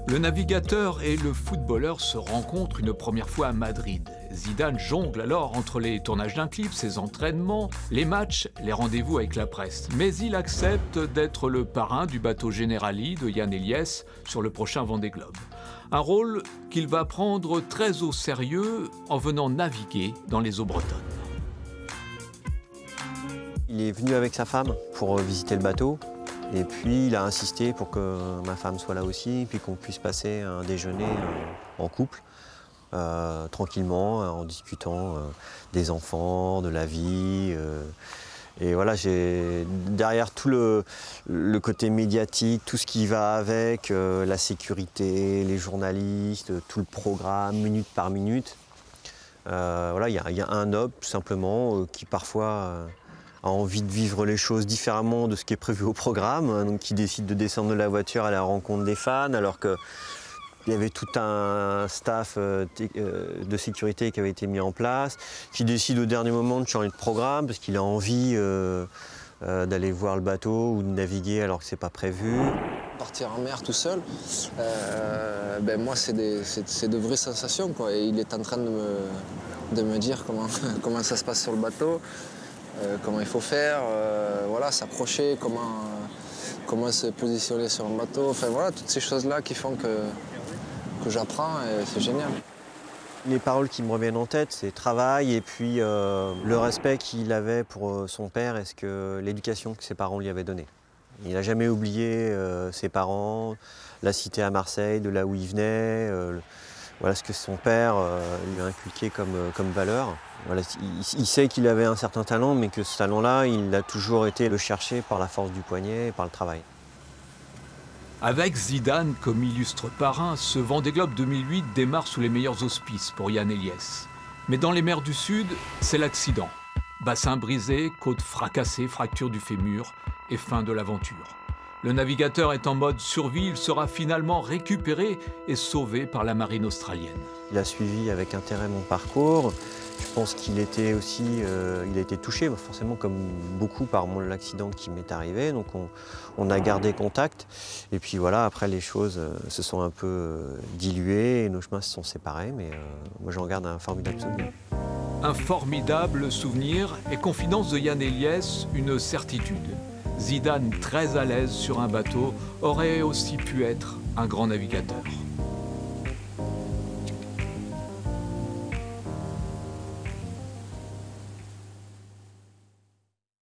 Le navigateur et le footballeur se rencontrent une première fois à Madrid. Zidane jongle alors entre les tournages d'un clip, ses entraînements, les matchs, les rendez-vous avec la presse. Mais il accepte d'être le parrain du bateau Generali de Yann Eliès sur le prochain Vendée Globe. Un rôle qu'il va prendre très au sérieux en venant naviguer dans les eaux bretonnes. Il est venu avec sa femme pour visiter le bateau. Et puis il a insisté pour que ma femme soit là aussi, puis qu'on puisse passer un déjeuner en couple, tranquillement, en discutant des enfants, de la vie. Et voilà, derrière tout le côté médiatique, tout ce qui va avec, la sécurité, les journalistes, tout le programme, minute par minute. Voilà, il y a un homme, tout simplement, qui parfois a envie de vivre les choses différemment de ce qui est prévu au programme, donc qui décide de descendre de la voiture à la rencontre des fans, alors qu'il y avait tout un staff de sécurité qui avait été mis en place, qui décide au dernier moment de changer de programme parce qu'il a envie d'aller voir le bateau ou de naviguer alors que c'est pas prévu. Partir en mer tout seul, moi c'est de vraies sensations, quoi. Et il est en train de me dire comment ça se passe sur le bateau. Comment il faut faire, voilà, s'approcher, comment se positionner sur un bateau, enfin voilà, toutes ces choses-là qui font que j'apprends et c'est génial. Les paroles qui me reviennent en tête, c'est travail et puis le respect qu'il avait pour son père et l'éducation que ses parents lui avaient donnée. Il n'a jamais oublié ses parents, la cité à Marseille, de là où il venait, voilà ce que son père lui a inculqué comme valeur. Voilà, il sait qu'il avait un certain talent, mais que ce talent-là, il a toujours été le chercher par la force du poignet et par le travail. Avec Zidane comme illustre parrain, ce Vendée Globe 2008 démarre sous les meilleurs auspices pour Yann Eliès. Mais dans les mers du Sud, c'est l'accident. Bassin brisé, côte fracassée, fracture du fémur et fin de l'aventure. Le navigateur est en mode survie, il sera finalement récupéré et sauvé par la marine australienne. Il a suivi avec intérêt mon parcours. Je pense qu'il était aussi, il a été touché, forcément comme beaucoup par l'accident qui m'est arrivé. Donc on a gardé contact. Et puis voilà, après les choses se sont un peu diluées et nos chemins se sont séparés. Mais moi j'en garde un formidable souvenir. Un formidable souvenir et confidence de Yann Eliès, une certitude. Zidane, très à l'aise sur un bateau, aurait aussi pu être un grand navigateur.